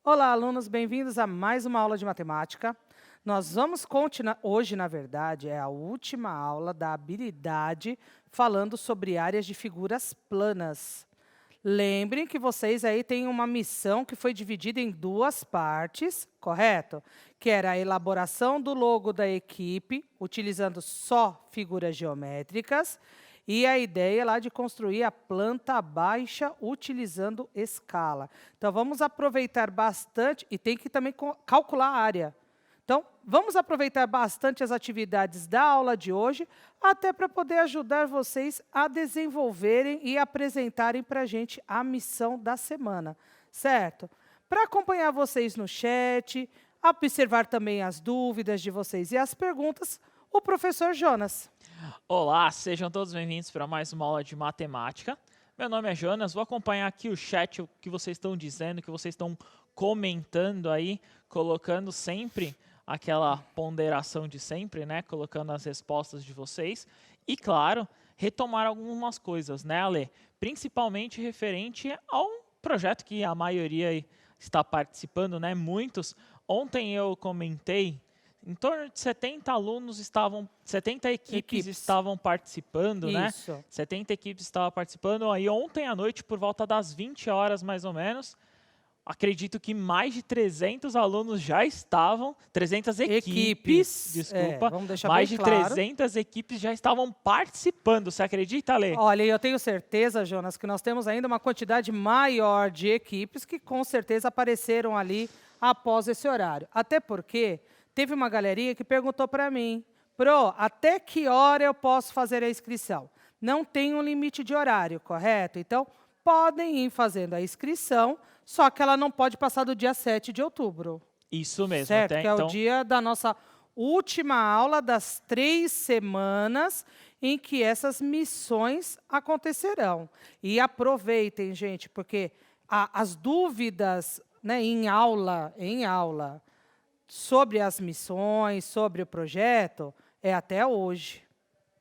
Olá, alunos, bem-vindos a mais uma aula de matemática. Nós vamos continuar, hoje, na verdade, é a última aula da habilidade falando sobre áreas de figuras planas. Lembrem que vocês aí têm uma missão que foi dividida em duas partes, correto? Que era a elaboração do logo da equipe, utilizando só figuras geométricas, e a ideia lá de construir a planta baixa utilizando escala. Então, vamos aproveitar bastante, e tem que também calcular a área. Então, vamos aproveitar bastante as atividades da aula de hoje, até para poder ajudar vocês a desenvolverem e apresentarem para a gente a missão da semana, certo? Para acompanhar vocês no chat, observar também as dúvidas de vocês e as perguntas, o professor Jonas. Olá, sejam todos bem-vindos para mais uma aula de matemática. Meu nome é Jonas, vou acompanhar aqui o chat, o que vocês estão dizendo, o que vocês estão comentando aí, colocando sempre aquela ponderação de sempre, né? Colocando as respostas de vocês. E, claro, retomar algumas coisas, né, Ale? Principalmente referente ao projeto que a maioria aí está participando, né? Muitos. Ontem eu comentei. Em torno de 70 alunos estavam, 70 equipes estavam participando, né? Isso. 70 equipes estavam participando. Aí ontem à noite, por volta das 20 horas mais ou menos, acredito que mais de 300 alunos já estavam, 300 equipes, desculpa, vamos deixar mais bem de claro. 300 equipes já estavam participando. Você acredita, Ale? Olha, eu tenho certeza, Jonas, que nós temos ainda uma quantidade maior de equipes que com certeza apareceram ali após esse horário. Até porque teve uma galerinha que perguntou para mim, Pro, até que hora eu posso fazer a inscrição? Não tem um limite de horário, correto? Então, podem ir fazendo a inscrição, só que ela não pode passar do dia 7 de outubro. Isso mesmo, Certo, até que é o então. dia da nossa última aula das 3 semanas em que essas missões acontecerão. E aproveitem, gente, porque as dúvidas, né, em aula, sobre as missões, sobre o projeto, é até hoje.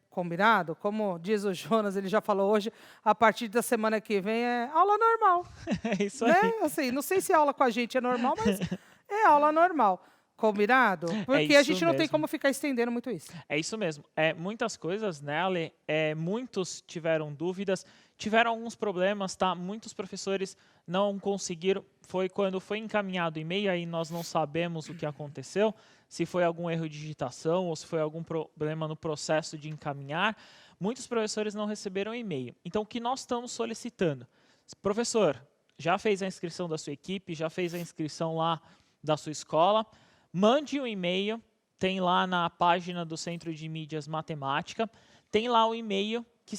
Combinado? Como diz o Jonas, ele já falou hoje, a partir da semana que vem é aula normal. É isso Né? aí. Assim, não sei se aula com a gente é normal, mas é aula normal. Combinado? É Porque a isso gente não tem mesmo. como ficar estendendo muito isso. É isso mesmo. Muitas coisas, né, Ale? Muitos tiveram dúvidas, tiveram alguns problemas, tá? Muitos professores não conseguiram. Foi quando foi encaminhado o e-mail, aí nós não sabemos o que aconteceu, se foi algum erro de digitação ou se foi algum problema no processo de encaminhar. Muitos professores não receberam e-mail. Então, o que nós estamos solicitando? Professor, já fez a inscrição da sua equipe, já fez a inscrição lá da sua escola, mande um e-mail. Tem lá na página do Centro de Mídias Matemática, tem lá o e-mail que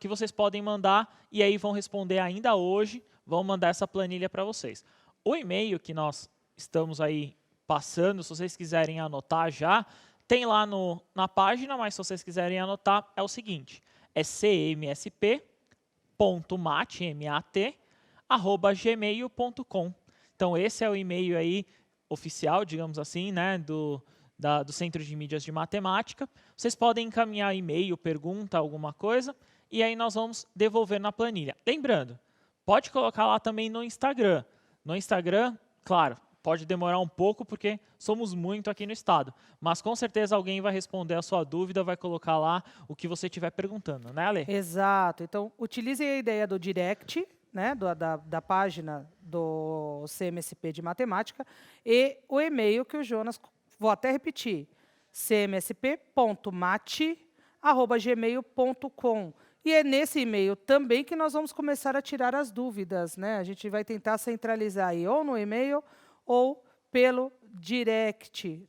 vocês podem mandar e aí vão responder ainda hoje, vão mandar essa planilha para vocês. O e-mail que nós estamos aí passando, se vocês quiserem anotar já, tem lá na página, mas se vocês quiserem anotar, é o seguinte, é cmsp.mat@gmail.com. Então esse é o e-mail aí oficial, digamos assim, né, do Centro de Mídias de Matemática. Vocês podem encaminhar e-mail, pergunta, alguma coisa, e aí nós vamos devolver na planilha. Lembrando, pode colocar lá também no Instagram. No Instagram, claro, pode demorar um pouco, porque somos muito aqui no estado, mas com certeza alguém vai responder a sua dúvida, vai colocar lá o que você estiver perguntando, né, Ale? Exato. Então, utilizem a ideia do direct, né, da página do CMSP de Matemática, e o e-mail que o Jonas, vou até repetir, cmsp.mat@gmail.com. E é nesse e-mail também que nós vamos começar a tirar as dúvidas, né? A gente vai tentar centralizar aí ou no e-mail ou pelo direct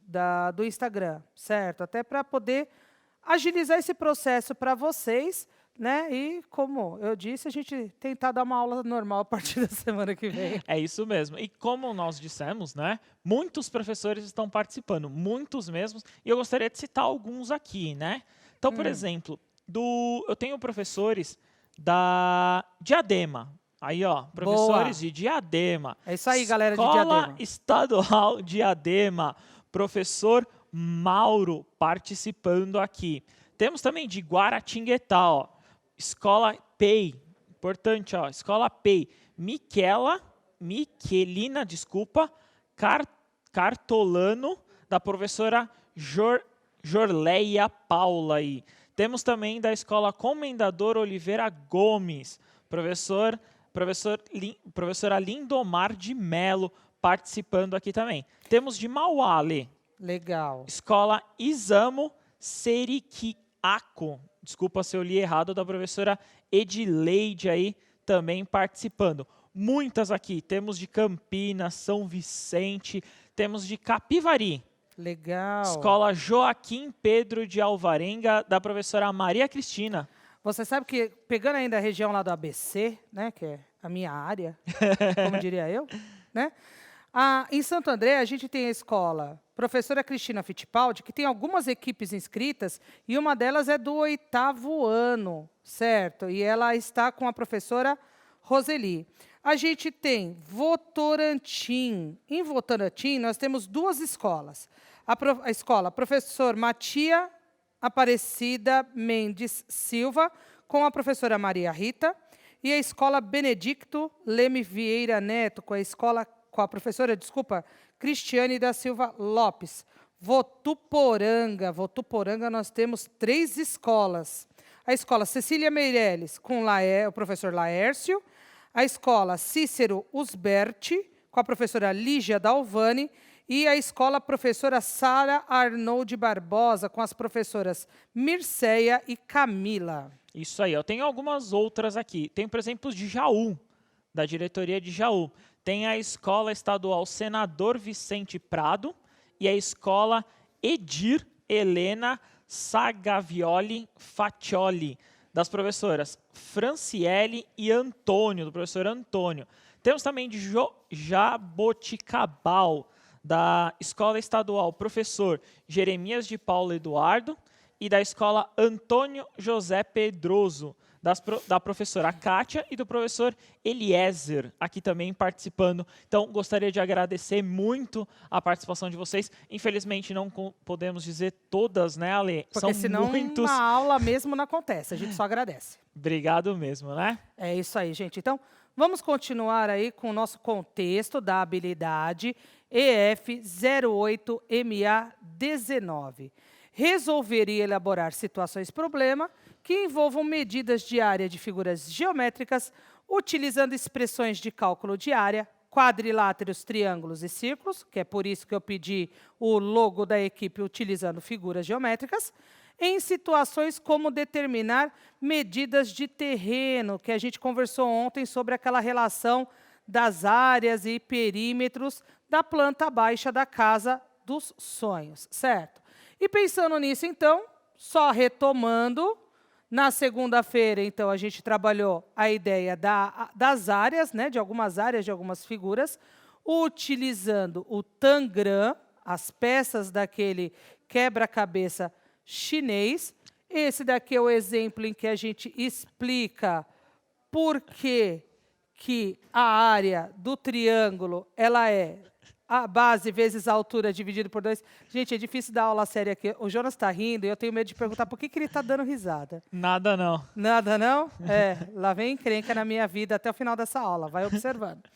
do Instagram, certo? Até para poder agilizar esse processo para vocês, né? E, como eu disse, a gente tentar dar uma aula normal a partir da semana que vem. É isso mesmo. E como nós dissemos, né, muitos professores estão participando, muitos mesmos, e eu gostaria de citar alguns aqui, né? Então, por exemplo, eu tenho professores da Diadema. Aí, ó, professores de Diadema. É isso aí, galera de Escola Diadema. Estadual Diadema. Professor Mauro participando aqui. Temos também de Guaratinguetá, ó. Escola PEI, importante, ó, Escola PEI, Miquela Miquelina, desculpa, Cartolano, da professora Jorleia Paula. Aí. Temos também da Escola Comendador Oliveira Gomes, professora Lindomar de Melo, participando aqui também. Temos de Mauá, Ale. Legal. Escola Isamo Seriquiaco. Desculpa se eu li errado, da professora Edileide aí também participando. Muitas aqui. Temos de Campinas, São Vicente, temos de Capivari. Legal. Escola Joaquim Pedro de Alvarenga, da professora Maria Cristina. Você sabe que, pegando ainda a região lá do ABC, né, que é a minha área, como diria eu, né? Em Santo André, a gente tem a escola Professora Cristina Fittipaldi, que tem algumas equipes inscritas, e uma delas é do 8º ano, certo? E ela está com a professora Roseli. A gente tem Votorantim. Em Votorantim, nós temos 2 escolas. A escola Professor Matia Aparecida Mendes Silva, com a professora Maria Rita, e a escola Benedicto Leme Vieira Neto, com a professora, Cristiane da Silva Lopes. Votuporanga, nós temos 3 escolas. A escola Cecília Meirelles, com o professor Laércio, a escola Cícero Usberti, com a professora Lígia Dalvani, e a escola professora Sara Arnold Barbosa, com as professoras Mirceia e Camila. Isso aí, eu tenho algumas outras aqui. Tem, por exemplo, de Jaú, da diretoria de Jaú. Tem a Escola Estadual Senador Vicente Prado e a Escola Edir Helena Sagavioli Faccioli, das professoras Franciele e Antônio, do professor Antônio. Temos também de Jaboticabal, da Escola Estadual Professor Jeremias de Paulo Eduardo e da Escola Antônio José Pedroso, da professora Kátia e do professor Eliezer, aqui também participando. Então, gostaria de agradecer muito a participação de vocês. Infelizmente, não podemos dizer todas, né, Ale? Porque são senão muitos. uma aula mesmo não acontece, a gente só agradece. Obrigado mesmo, né? É isso aí, gente. Então, vamos continuar aí com o nosso contexto da habilidade EF 08MA19. Resolver e elaborar situações-problema que envolvam medidas de área de figuras geométricas, utilizando expressões de cálculo de área, quadriláteros, triângulos e círculos, que é por isso que eu pedi o logo da equipe utilizando figuras geométricas, em situações como determinar medidas de terreno, que a gente conversou ontem sobre aquela relação das áreas e perímetros da planta baixa da casa dos sonhos, certo? E pensando nisso, então, só retomando, na segunda-feira, então, a gente trabalhou a ideia das áreas, né, de algumas áreas, de algumas figuras, utilizando o tangram, as peças daquele quebra-cabeça chinês. Esse daqui é o exemplo em que a gente explica por que a área do triângulo ela é a base vezes a altura dividido por 2. Gente, é difícil dar aula séria aqui. O Jonas está rindo e eu tenho medo de perguntar por que ele está dando risada. Nada não. Nada não? Lá vem encrenca na minha vida até o final dessa aula. Vai observando.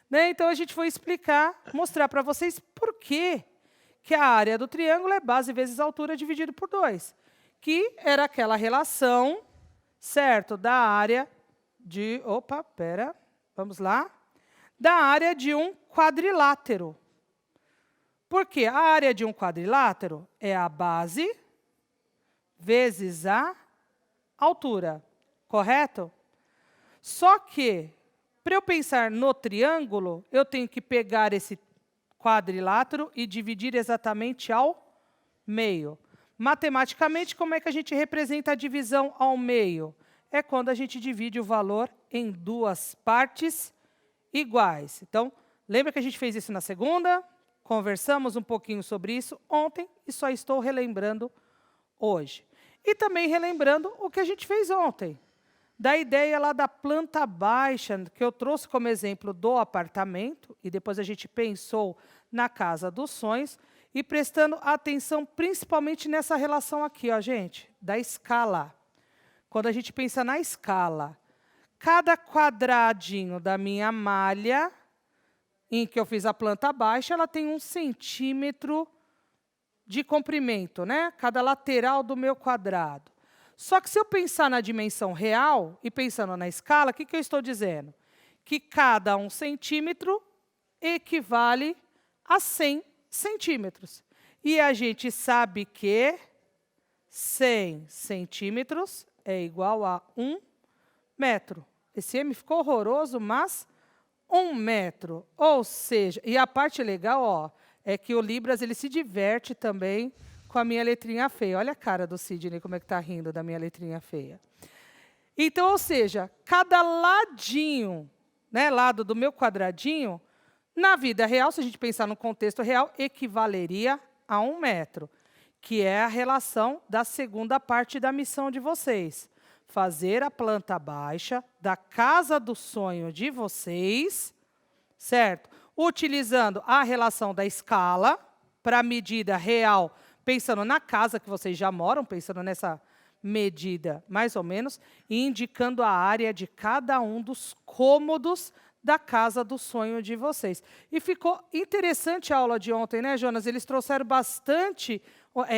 Né? Então, a gente foi explicar, mostrar para vocês por que a área do triângulo é base vezes a altura dividido por 2. Que era aquela relação, certo, da área de... Opa, pera, vamos lá. Da área de um quadrilátero. Porque a área de um quadrilátero é a base vezes a altura, correto? Só que, para eu pensar no triângulo, eu tenho que pegar esse quadrilátero e dividir exatamente ao meio. Matematicamente, como é que a gente representa a divisão ao meio? É quando a gente divide o valor em 2 partes iguais. Então, lembra que a gente fez isso na segunda? Conversamos um pouquinho sobre isso ontem e só estou relembrando hoje. E também relembrando o que a gente fez ontem, da ideia lá da planta baixa, que eu trouxe como exemplo do apartamento, e depois a gente pensou na casa dos sonhos, e prestando atenção principalmente nessa relação aqui, ó, gente, da escala. Quando a gente pensa na escala, cada quadradinho da minha malha em que eu fiz a planta baixa, ela tem 1 centímetro de comprimento, né? Cada lateral do meu quadrado. Só que se eu pensar na dimensão real e pensando na escala, o que eu estou dizendo? Que cada 1 centímetro equivale a 100 centímetros. E a gente sabe que 100 centímetros é igual a 1 metro. Esse M ficou horroroso, mas 1 metro. Ou seja, e a parte legal, ó, é que o Libras ele se diverte também com a minha letrinha feia. Olha a cara do Sidney, como é que está rindo da minha letrinha feia. Então, ou seja, cada ladinho, né, lado do meu quadradinho, na vida real, se a gente pensar no contexto real, equivaleria a 1 metro, que é a relação da segunda parte da missão de vocês. Fazer a planta baixa da casa do sonho de vocês, certo? Utilizando a relação da escala para a medida real, pensando na casa que vocês já moram, pensando nessa medida mais ou menos, e indicando a área de cada um dos cômodos da casa do sonho de vocês. E ficou interessante a aula de ontem, né, Jonas? Eles trouxeram bastante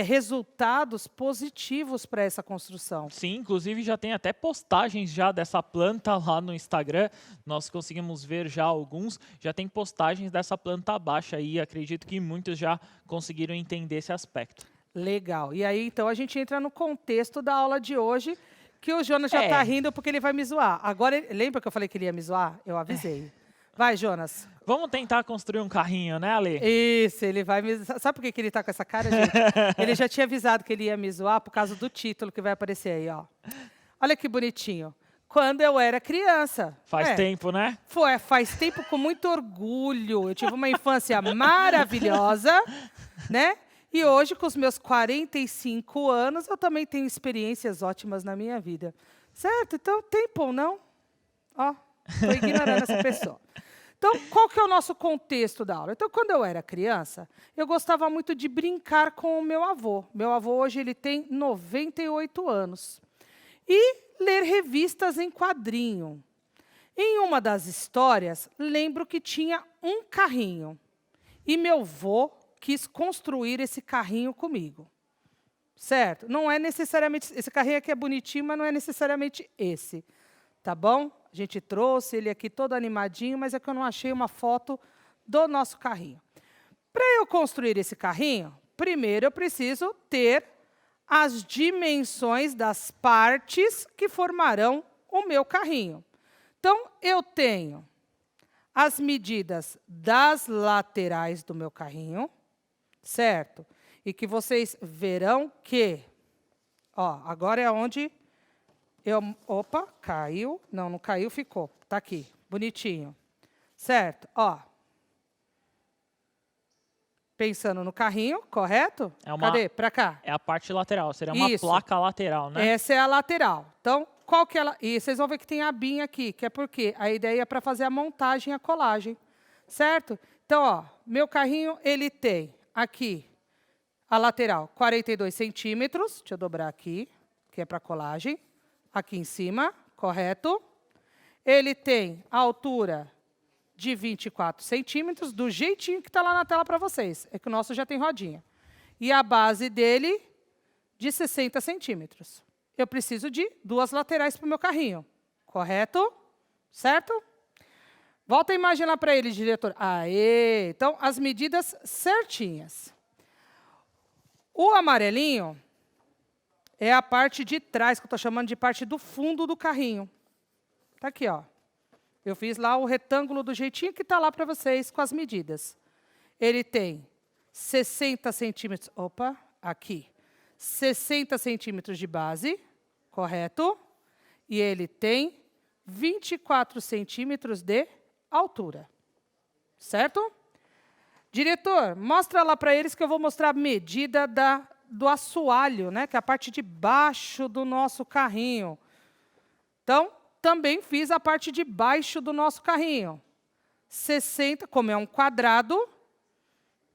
resultados positivos para essa construção. Sim, inclusive já tem até postagens já dessa planta lá no Instagram. Nós conseguimos ver já alguns. Já tem postagens dessa planta baixa aí. Acredito que muitos já conseguiram entender esse aspecto. Legal. E aí, então, a gente entra no contexto da aula de hoje, que o Jonas já está rindo porque ele vai me zoar. Agora, lembra que eu falei que ele ia me zoar? Eu avisei. Vai, Jonas. Vamos tentar construir um carrinho, né, Ale? Isso, ele vai me... Sabe por que ele está com essa cara, gente? Ele já tinha avisado que ele ia me zoar por causa do título que vai aparecer aí, ó. Olha que bonitinho. Quando eu era criança. Faz tempo, né? Faz tempo com muito orgulho. Eu tive uma infância maravilhosa, né? E hoje, com os meus 45 anos, eu também tenho experiências ótimas na minha vida. Certo? Então, tempo ou não? Ó, estou ignorando essa pessoa. Então, qual que é o nosso contexto da aula? Então, quando eu era criança, eu gostava muito de brincar com o meu avô. Meu avô, hoje, ele tem 98 anos. E ler revistas em quadrinho. Em uma das histórias, lembro que tinha um carrinho. E meu avô quis construir esse carrinho comigo. Certo? Não é necessariamente... Esse carrinho aqui é bonitinho, mas não é necessariamente esse. Tá bom? A gente trouxe ele aqui todo animadinho, mas é que eu não achei uma foto do nosso carrinho. Para eu construir esse carrinho, primeiro eu preciso ter as dimensões das partes que formarão o meu carrinho. Então, eu tenho as medidas das laterais do meu carrinho, certo? E que vocês verão que, ó, agora é onde opa, caiu. Não, não caiu, ficou. Tá aqui, bonitinho. Certo? Ó. Pensando no carrinho, correto? Cadê? Para cá. É a parte lateral, seria uma placa lateral, né? Essa é a lateral. Então, qual que é ela? E vocês vão ver que tem a abinha aqui, que é porque a ideia é para fazer a montagem, a colagem. Certo? Então, ó, meu carrinho, ele tem aqui a lateral 42 centímetros. Deixa eu dobrar aqui, que é para colagem. Aqui em cima, correto? Ele tem a altura de 24 centímetros, do jeitinho que está lá na tela para vocês. É que o nosso já tem rodinha. E a base dele, de 60 centímetros. Eu preciso de 2 laterais para o meu carrinho. Correto? Certo? Volta a imagem lá para ele, diretor. Aê! Então, as medidas certinhas. O amarelinho é a parte de trás, que eu estou chamando de parte do fundo do carrinho. Está aqui, ó. Eu fiz lá o retângulo do jeitinho que está lá para vocês, com as medidas. Ele tem 60 centímetros, opa, aqui. 60 centímetros de base, correto? E ele tem 24 centímetros de altura. Certo? Diretor, mostra lá para eles que eu vou mostrar a medida do assoalho, né, que é a parte de baixo do nosso carrinho. Então, também fiz a parte de baixo do nosso carrinho. 60, como é um quadrado,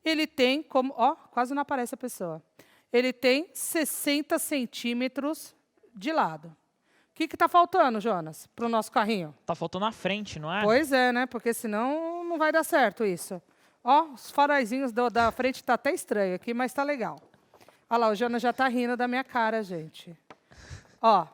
ele tem como... Ó, quase não aparece a pessoa. Ele tem 60 centímetros de lado. O que está faltando, Jonas, para o nosso carrinho? Está faltando a frente, não é? Pois é, né? Porque senão não vai dar certo isso. Ó, os faraizinhos da frente tá até estranho aqui, mas tá legal. Olha lá, o Jonas já tá rindo da minha cara, gente. Ó,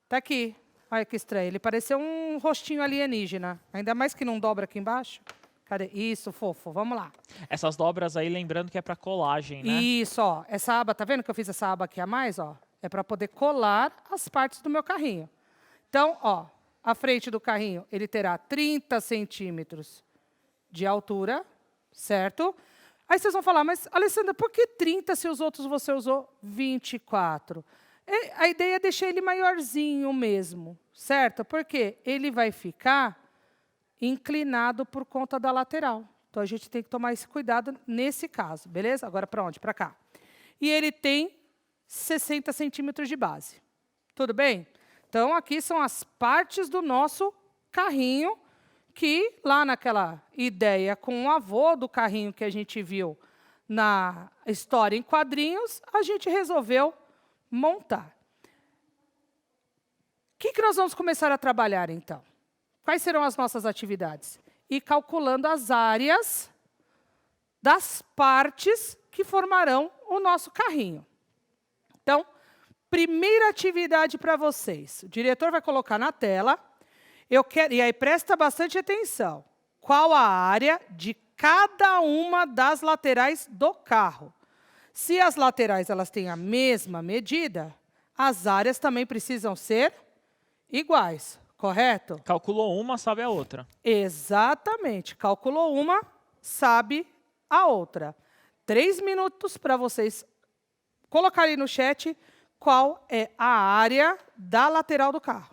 tá aqui. Olha que estranho. Ele pareceu um rostinho alienígena. Ainda mais que não dobra aqui embaixo. Cadê? Isso, fofo. Vamos lá. Essas dobras aí, lembrando que é para colagem, né? Isso, ó. Essa aba, tá vendo que eu fiz essa aba aqui a mais, ó? É para poder colar as partes do meu carrinho. Então, ó, a frente do carrinho, ele terá 30 centímetros de altura, certo? Aí vocês vão falar, mas, Alessandra, por que 30 se os outros você usou 24? A ideia é deixar ele maiorzinho mesmo, certo? Porque ele vai ficar inclinado por conta da lateral. Então, a gente tem que tomar esse cuidado nesse caso, beleza? Agora, para onde? Para cá. E ele tem 60 centímetros de base. Tudo bem? Então, aqui são as partes do nosso carrinho, que lá naquela ideia com o avô do carrinho que a gente viu na história em quadrinhos, a gente resolveu montar. O que nós vamos começar a trabalhar, então? Quais serão as nossas atividades? Ir calculando as áreas das partes que formarão o nosso carrinho. Então, primeira atividade para vocês. O diretor vai colocar na tela. E aí, presta bastante atenção. Qual a área de cada uma das laterais do carro? Se as laterais elas têm a mesma medida, as áreas também precisam ser iguais, correto? Calculou uma, sabe a outra. Exatamente. Calculou uma, sabe a outra. 3 minutos para vocês colocarem no chat qual é a área da lateral do carro.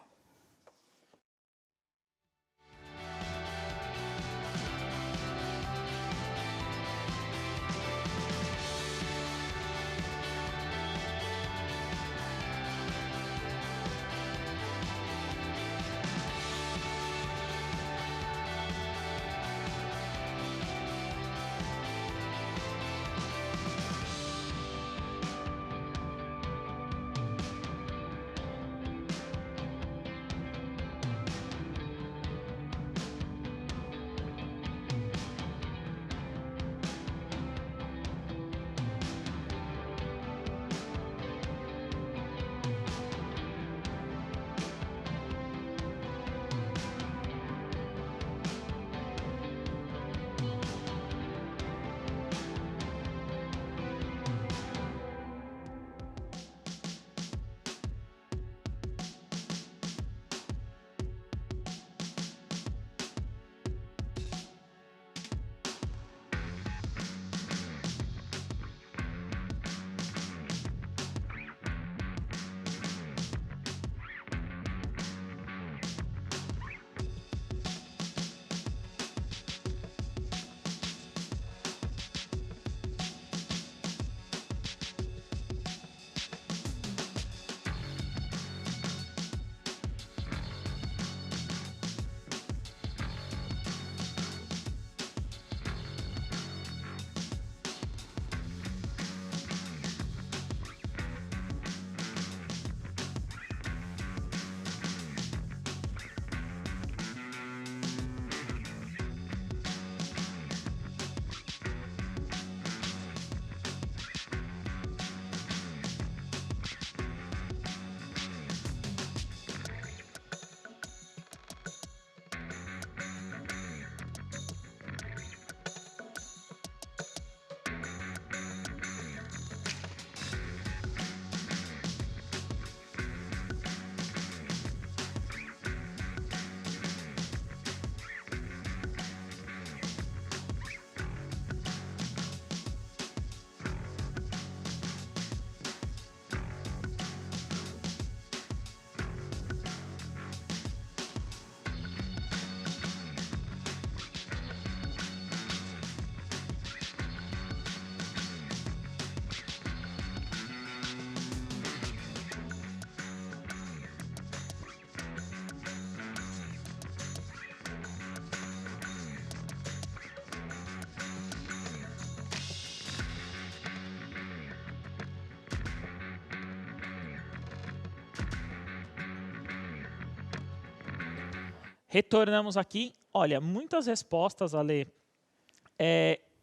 Retornamos aqui. Olha, muitas respostas, Ale,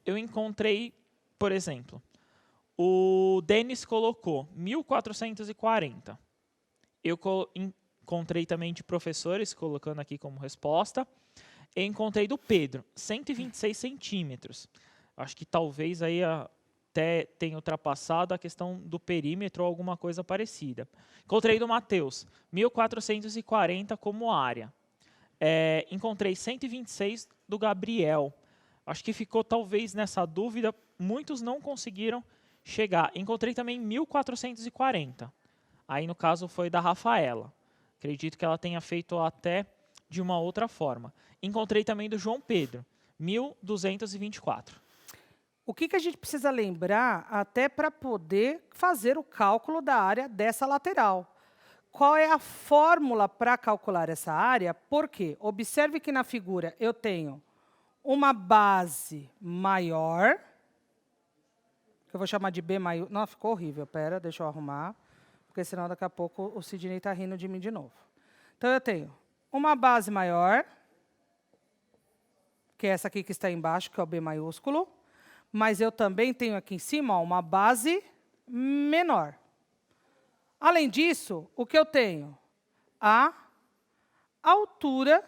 eu encontrei, por exemplo, o Denis colocou 1440. Eu encontrei também de professores colocando aqui como resposta. Eu encontrei do Pedro, 126 centímetros. Acho que talvez aí até tenha ultrapassado a questão do perímetro ou alguma coisa parecida. Encontrei do Matheus, 1440 como área. Encontrei 126 do Gabriel. Acho que ficou talvez nessa dúvida, muitos não conseguiram chegar. Encontrei também 1440. Aí no caso foi da Rafaela. Acredito que ela tenha feito até de uma outra forma. Encontrei também do João Pedro, 1224. O que a gente precisa lembrar até para poder fazer o cálculo da área dessa lateral? Qual é a fórmula para calcular essa área? Por quê? Observe que na figura eu tenho uma base maior, que eu vou chamar de B maiúsculo. Não, ficou horrível. Pera, deixa eu arrumar, porque senão daqui a pouco o Sidney está rindo de mim de novo. Então, eu tenho uma base maior, que é essa aqui que está embaixo, que é o B maiúsculo, mas eu também tenho aqui em cima uma base menor. Além disso, o que eu tenho? A altura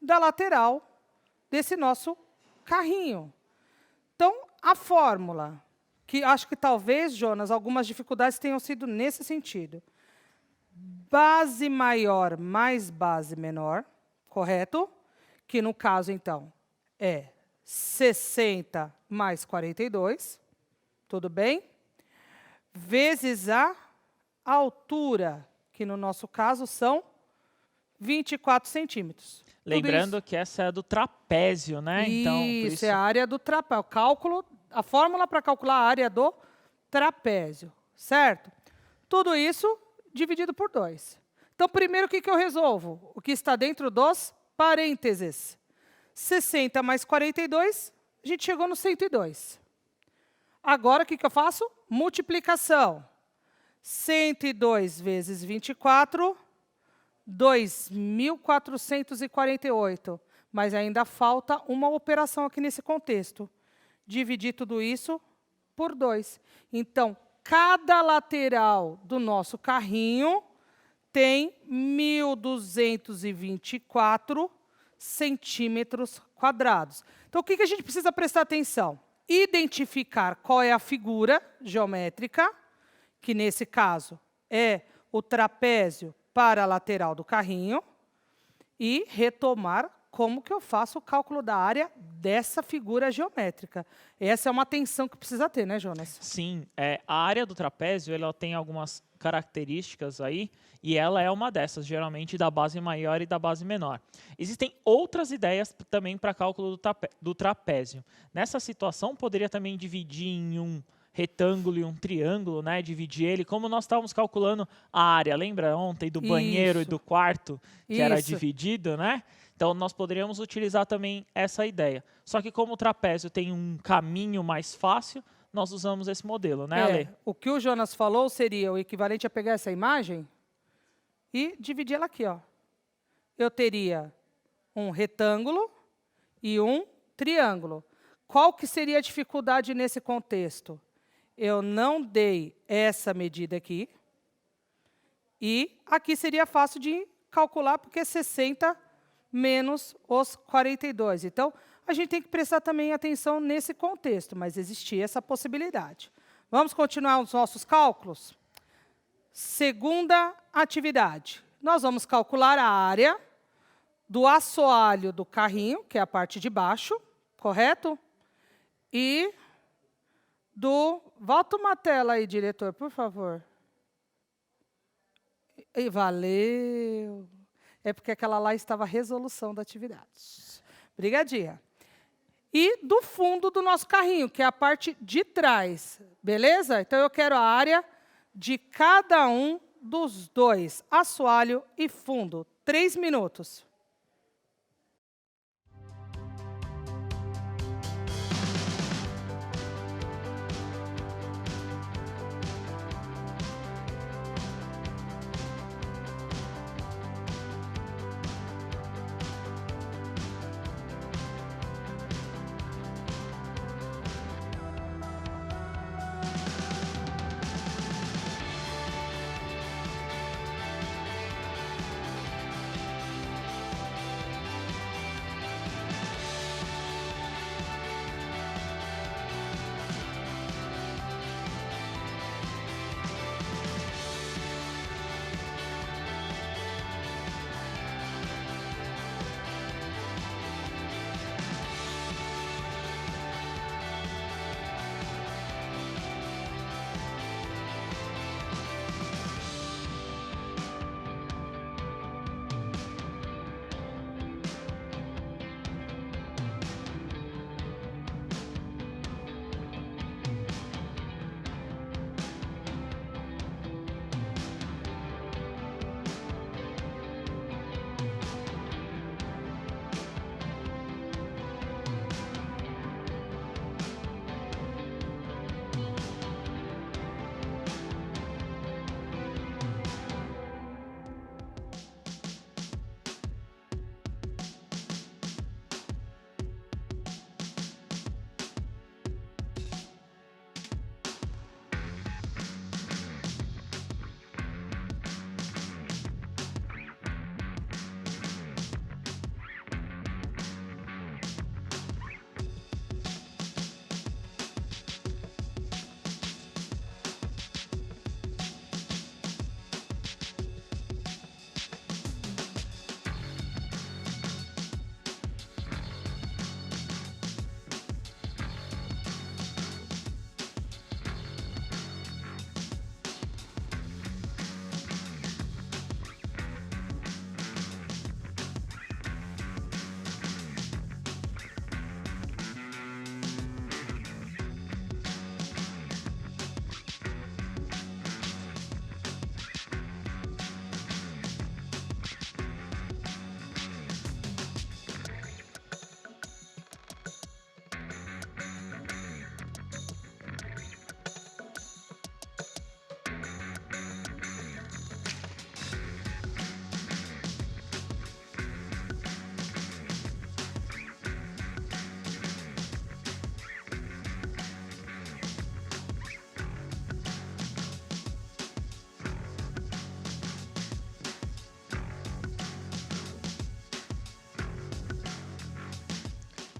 da lateral desse nosso carrinho. Então, a fórmula, que acho que talvez, Jonas, algumas dificuldades tenham sido nesse sentido. Base maior mais base menor, correto? Que no caso, então, é 60 mais 42, tudo bem? Vezes a altura, que no nosso caso são 24 centímetros. Lembrando que essa é a do trapézio, né? Isso, é a área do trapézio. Cálculo, a fórmula para calcular a área do trapézio, certo? Tudo isso dividido por 2. Então, primeiro, o que eu resolvo? O que está dentro dos parênteses. 60 mais 42, a gente chegou no 102. Agora, o que eu faço? Multiplicação. 102 vezes 24, 2.448. Mas ainda falta uma operação aqui nesse contexto. Dividir tudo isso por 2. Então, cada lateral do nosso carrinho tem 1.224 centímetros quadrados. Então, o que a gente precisa prestar atenção? Identificar qual é a figura geométrica, que nesse caso é o trapézio para a lateral do carrinho, e retomar como que eu faço o cálculo da área dessa figura geométrica. Essa é uma atenção que precisa ter, né, Jonas? Sim, a área do trapézio ela tem algumas características aí, e ela é uma dessas, geralmente da base maior e da base menor. Existem outras ideias também para cálculo do trapézio. Nessa situação, poderia também dividir em um retângulo e um triângulo, né? Dividir ele, como nós estávamos calculando a área, lembra ontem do banheiro e do quarto, que era dividido, né? Então, nós poderíamos utilizar também essa ideia. Só que como o trapézio tem um caminho mais fácil, nós usamos esse modelo, né, Ale? O que o Jonas falou seria o equivalente a pegar essa imagem e dividir ela aqui, ó. Eu teria um retângulo e um triângulo. Qual que seria a dificuldade nesse contexto? Eu não dei essa medida aqui. E aqui seria fácil de calcular, porque é 60 menos os 42. Então, a gente tem que prestar também atenção nesse contexto, mas existia essa possibilidade. Vamos continuar os nossos cálculos? Segunda atividade. Nós vamos calcular a área do assoalho do carrinho, que é a parte de baixo, correto? E do... Volta uma tela aí, diretor, por favor. E valeu. É porque aquela lá estava a resolução da atividade. Brigadinha. E do fundo do nosso carrinho, que é a parte de trás. Beleza? Então, eu quero a área de cada um dos dois, assoalho e fundo. 3 minutos.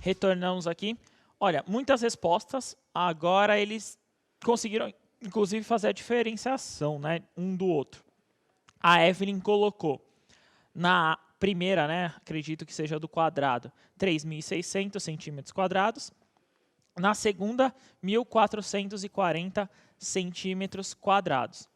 retornamos aqui. Olha, muitas respostas. Agora eles conseguiram, inclusive, fazer a diferenciação, né, um do outro. A Evelyn colocou na primeira, né, acredito que seja do quadrado, 3.600 centímetros quadrados. Na segunda, 1.440 centímetros quadrados.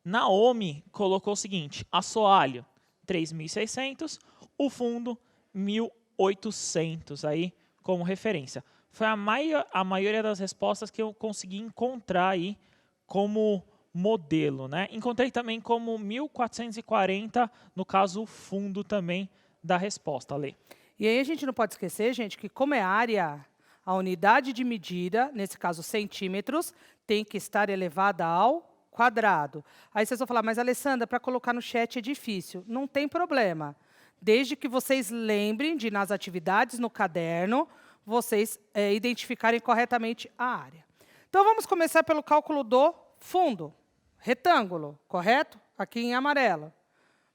Naomi colocou o seguinte, assoalho, 3.600, o fundo, 1.800, aí como referência. Foi a maioria das respostas que eu consegui encontrar aí como modelo, né? Encontrei também como 1.440, no caso, o fundo também da resposta, Lê. E aí a gente não pode esquecer, gente, que como é área, a unidade de medida, nesse caso centímetros, tem que estar elevada ao quadrado. Aí vocês vão falar, mas Alessandra, para colocar no chat é difícil. Não tem problema. Desde que vocês lembrem de, nas atividades, no caderno, vocês identificarem corretamente a área. Então, vamos começar pelo cálculo do fundo. Retângulo, correto? Aqui em amarelo.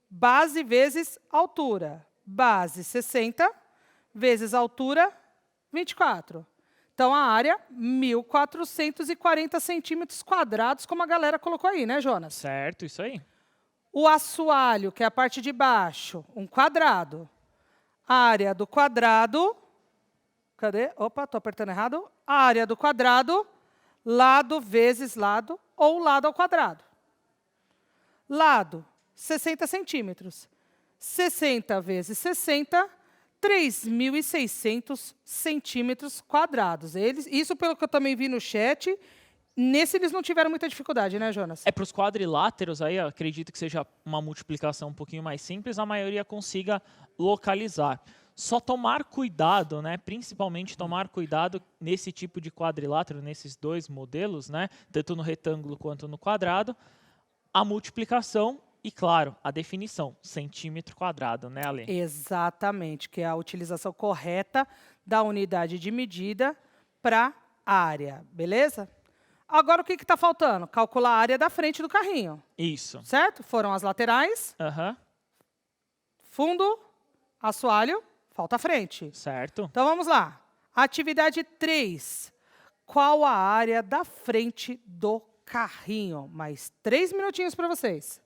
Base vezes altura. Base, 60, vezes altura, 24. Então, a área, 1.440 centímetros quadrados, como a galera colocou aí, né, Jonas? Certo, isso aí. O assoalho, que é a parte de baixo, um quadrado. A área do quadrado, cadê? Opa, estou apertando errado. A área do quadrado, lado vezes lado, ou lado ao quadrado. Lado, 60 centímetros. 60 vezes 60, 3.600 centímetros quadrados. Isso, pelo que eu também vi no chat, nesse eles não tiveram muita dificuldade, né, Jonas? Para os quadriláteros, aí acredito que seja uma multiplicação um pouquinho mais simples, a maioria consiga localizar. Só tomar cuidado, né, principalmente tomar cuidado nesse tipo de quadrilátero, nesses dois modelos, né, tanto no retângulo quanto no quadrado, a multiplicação e, claro, a definição, centímetro quadrado, né, Ale? Exatamente, que é a utilização correta da unidade de medida para a área, beleza? Agora, o que está faltando? Calcular a área da frente do carrinho. Isso. Certo? Foram as laterais, fundo, assoalho, falta a frente. Certo. Então, vamos lá. Atividade 3. Qual a área da frente do carrinho? Mais 3 minutinhos para vocês.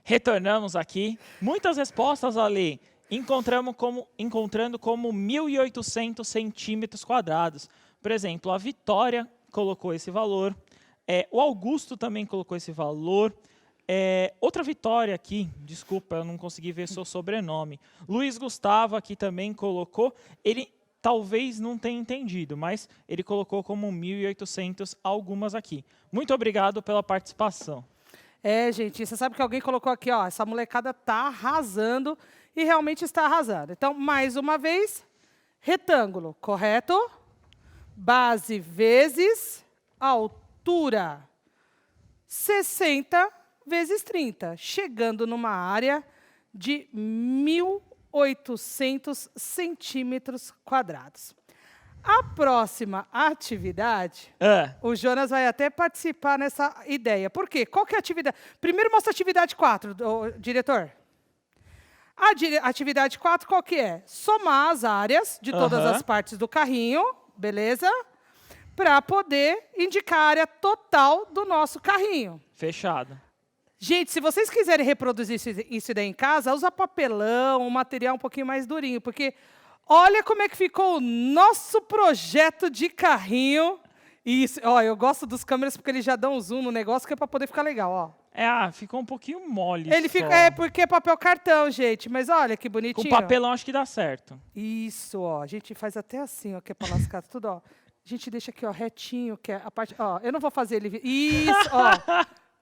Retornamos aqui. Muitas respostas, Ale. Encontrando como 1.800 centímetros quadrados. Por exemplo, a Vitória colocou esse valor. O Augusto também colocou esse valor. Outra Vitória aqui, desculpa, eu não consegui ver seu sobrenome. Luiz Gustavo aqui também colocou. Ele talvez não tenha entendido, mas ele colocou como 1.800 algumas aqui. Muito obrigado pela participação. Gente, você sabe que alguém colocou aqui, ó, essa molecada está arrasando e realmente está arrasando. Então, mais uma vez, retângulo, correto? Base vezes altura, 60 vezes 30, chegando numa área de 1.800 centímetros quadrados. A próxima atividade, o Jonas vai até participar nessa ideia. Por quê? Qual que é a atividade? Primeiro mostra a atividade 4, diretor. A atividade 4, qual que é? Somar as áreas de todas as partes do carrinho, beleza? Para poder indicar a área total do nosso carrinho. Fechado. Gente, se vocês quiserem reproduzir isso daí em casa, usa papelão, um material um pouquinho mais durinho, porque olha como é que ficou o nosso projeto de carrinho. Isso, ó, eu gosto dos câmeras porque eles já dão um zoom no negócio que é para poder ficar legal, ó. Ficou um pouquinho mole. Ele só. fica, porque é papel cartão, gente, mas olha que bonitinho. Com papelão acho que dá certo. Isso, ó, a gente faz até assim, ó, que é para lascar tudo, ó. A gente deixa aqui, ó, retinho, que é a parte, ó, eu não vou fazer ele... Isso, ó,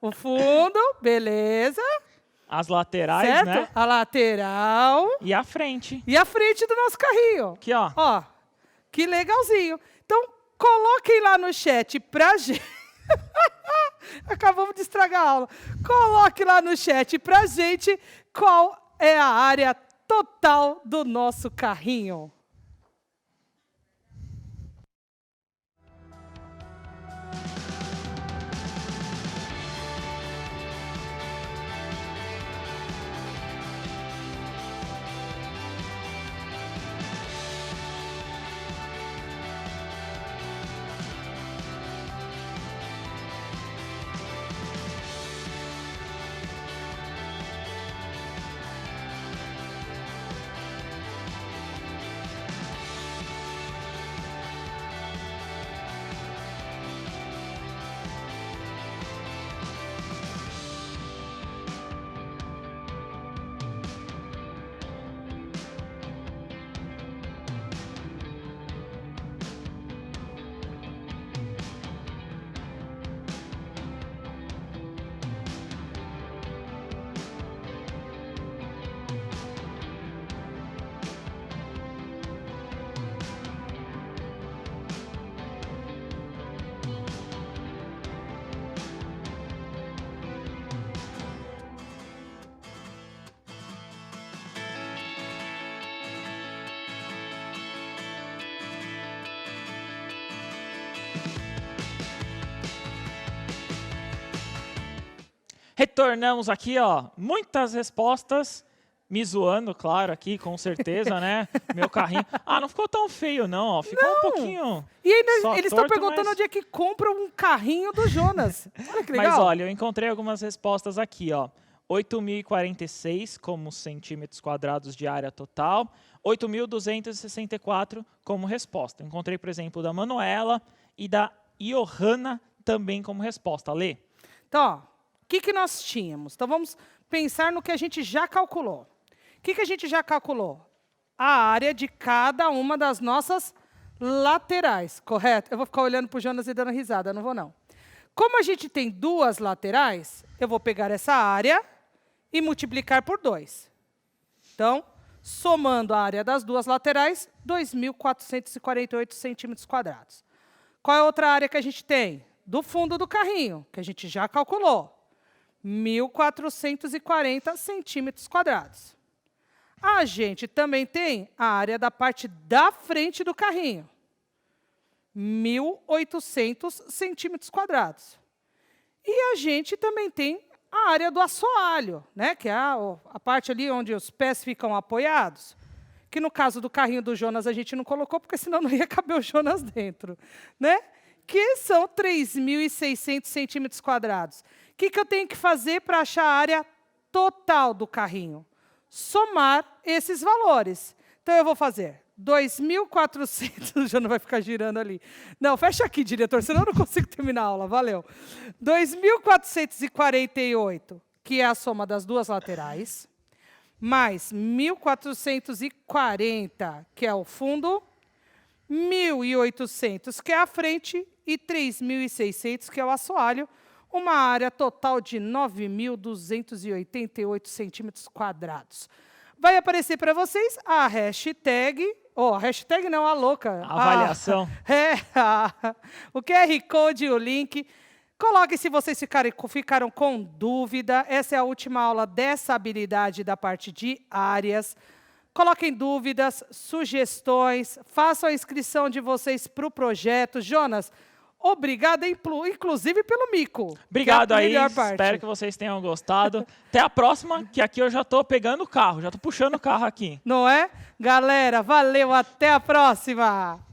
o fundo, beleza. As laterais, certo? né? A lateral. E a frente. E a frente do nosso carrinho. Aqui, ó. Ó, que legalzinho. Então, coloquem lá no chat pra gente... Acabamos de estragar a aula. Coloque lá no chat pra gente qual é a área total do nosso carrinho. Retornamos aqui, ó. Muitas respostas. Me zoando, claro, aqui, com certeza, né? Meu carrinho. Não ficou tão feio, não, ó. Ficou um pouquinho. E ainda só eles estão torto, perguntando mas... onde é que compra um carrinho do Jonas. Olha que legal. Mas olha, eu encontrei algumas respostas aqui, ó. 8.046 como centímetros quadrados de área total. 8.264 como resposta. Encontrei, por exemplo, da Manuela e da Johanna também como resposta. Lê. Então, ó. O que nós tínhamos? Então, vamos pensar no que a gente já calculou. O que a gente já calculou? A área de cada uma das nossas laterais, correto? Eu vou ficar olhando para o Jonas e dando risada, não vou não. Como a gente tem duas laterais, eu vou pegar essa área e multiplicar por 2. Então, somando a área das duas laterais, 2.448 centímetros quadrados. Qual é a outra área que a gente tem? Do fundo do carrinho, que a gente já calculou. 1.440 centímetros quadrados. A gente também tem a área da parte da frente do carrinho. 1.800 centímetros quadrados. E a gente também tem a área do assoalho, né? Que é a parte ali onde os pés ficam apoiados. Que no caso do carrinho do Jonas a gente não colocou, porque senão não ia caber o Jonas dentro, né? Que são 3.600 centímetros quadrados. O que eu tenho que fazer para achar a área total do carrinho. Somar esses valores. Então, eu vou fazer 2.400, já não vai ficar girando ali. Não, fecha aqui, diretor, senão eu não consigo terminar a aula, valeu. 2.448, que é a soma das duas laterais, mais 1.440, que é o fundo, 1.800, que é a frente, e 3.600, que é o assoalho, uma área total de 9.288 centímetros quadrados. Vai aparecer para vocês a hashtag, a hashtag não, a louca. Avaliação. O QR Code e o link. Coloquem se vocês ficaram com dúvida. Essa é a última aula dessa habilidade da parte de áreas. Coloquem dúvidas, sugestões, façam a inscrição de vocês para o projeto. Jonas, obrigada, inclusive, pelo mico. Obrigado aí, parte. Espero que vocês tenham gostado. Até a próxima, que aqui eu já estou pegando o carro, já estou puxando o carro aqui. Não é? Galera, valeu, até a próxima!